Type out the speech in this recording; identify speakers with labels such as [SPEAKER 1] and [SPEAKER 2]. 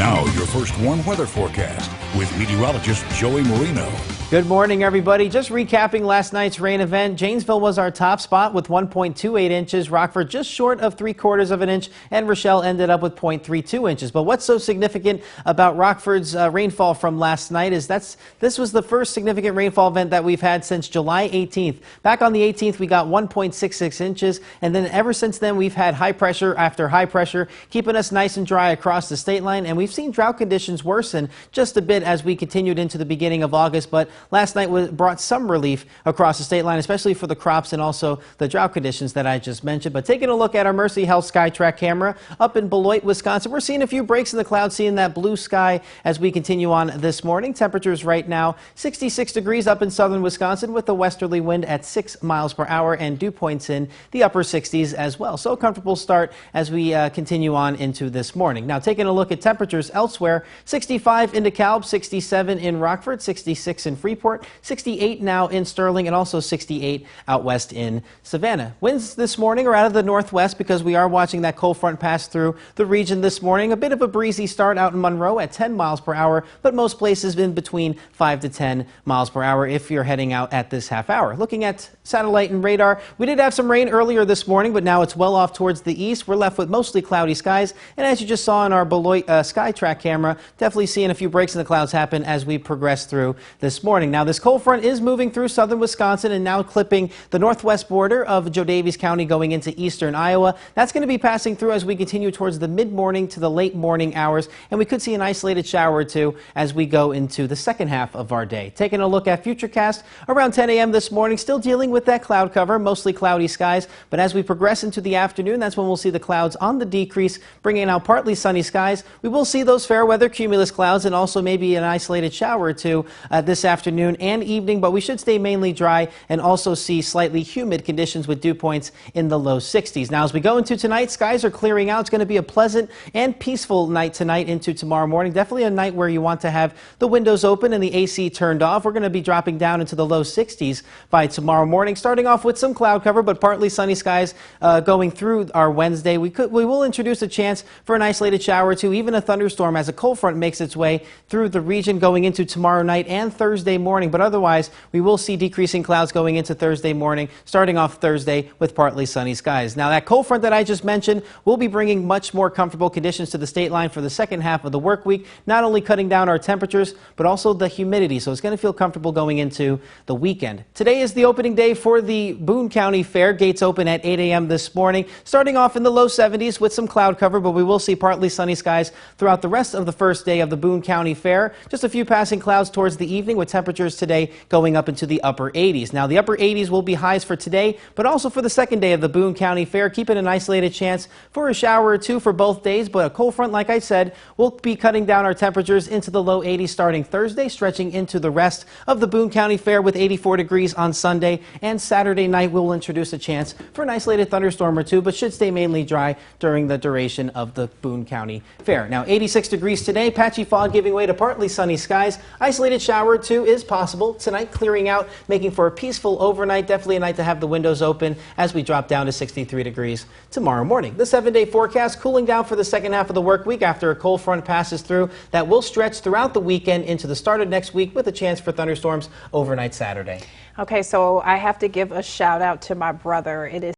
[SPEAKER 1] Now, your first warm weather forecast with meteorologist Joey Marino.
[SPEAKER 2] Good morning, everybody. Just recapping last night's rain event. Janesville was our top spot with 1.28 inches. Rockford just short of 3/4 of an inch, and Rochelle ended up with 0.32 inches. But what's so significant about Rockford's rainfall from last night is this was the first significant rainfall event that we've had since July 18th. Back on the 18th, we got 1.66 inches, and then ever since then, we've had high pressure after high pressure, keeping us nice and dry across the state line. And we've seen drought conditions worsen just a bit as we continued into the beginning of August. But last night brought some relief across the state line, especially for the crops and also the drought conditions that I just mentioned. But taking a look at our Mercy Health SkyTrack camera up in Beloit, Wisconsin, we're seeing a few breaks in the clouds, seeing that blue sky as we continue on this morning. Temperatures right now 66 degrees up in southern Wisconsin with a westerly wind at 6 miles per hour and dew points in the upper 60s as well. So a comfortable start as we continue on into this morning. Now taking a look at temperatures elsewhere, 65 in DeKalb, 67 in Rockford, 66 in Freeport, 68 now in Sterling, and also 68 out west in Savannah. Winds this morning are out of the northwest because we are watching that cold front pass through the region this morning. A bit of a breezy start out in Monroe at 10 miles per hour, but most places in between 5 to 10 miles per hour if you're heading out at this half hour. Looking at satellite and radar, we did have some rain earlier this morning, but now it's well off towards the east. We're left with mostly cloudy skies, and as you just saw in our Beloit SkyTrack camera, definitely seeing a few breaks in the clouds happen as we progress through this morning. Now, this cold front is moving through southern Wisconsin and now clipping the northwest border of Joe Daviess County going into eastern Iowa. That's going to be passing through as we continue towards the mid-morning to the late morning hours, and we could see an isolated shower or two as we go into the second half of our day. Taking a look at Futurecast around 10 a.m. this morning, still dealing with that cloud cover, mostly cloudy skies, but as we progress into the afternoon, that's when we'll see the clouds on the decrease, bringing out partly sunny skies. We will see those fair weather cumulus clouds and also maybe an isolated shower or two this afternoon and evening, but we should stay mainly dry and also see slightly humid conditions with dew points in the low 60s. Now, as we go into tonight, skies are clearing out. It's going to be a pleasant and peaceful night tonight into tomorrow morning. Definitely a night where you want to have the windows open and the AC turned off. We're going to be dropping down into the low 60s by tomorrow morning, starting off with some cloud cover, but partly sunny skies going through our Wednesday. We will introduce a chance for an isolated shower or two, even a thunderstorm as a cold front makes its way through the region going into tomorrow night and Thursday morning. But otherwise, we will see decreasing clouds going into Thursday morning, starting off Thursday with partly sunny skies. Now, that cold front that I just mentioned will be bringing much more comfortable conditions to the state line for the second half of the work week, not only cutting down our temperatures, but also the humidity. So it's going to feel comfortable going into the weekend. Today is the opening day for the Boone County Fair. Gates open at 8 a.m. this morning, starting off in the low 70s with some cloud cover, but we will see partly sunny skies throughout the rest of the first day of the Boone County Fair. Just a few passing clouds towards the evening with temperatures today going up into the upper 80s. Now, the upper 80s will be highs for today, but also for the second day of the Boone County Fair, keeping an isolated chance for a shower or two for both days, but a cold front, like I said, will be cutting down our temperatures into the low 80s starting Thursday, stretching into the rest of the Boone County Fair with 84 degrees on Sunday, and Saturday night we'll introduce a chance for an isolated thunderstorm or two, but should stay mainly dry during the duration of the Boone County Fair. Now, 86 degrees today, patchy fog giving way to partly sunny skies. Isolated shower or two is possible tonight, clearing out, making for a peaceful overnight. Definitely a night to have the windows open as we drop down to 63 degrees tomorrow morning. The 7-day forecast cooling down for the second half of the work week after a cold front passes through. That will stretch throughout the weekend into the start of next week with a chance for thunderstorms overnight Saturday.
[SPEAKER 3] Okay, so I have to give a shout out to my brother. It is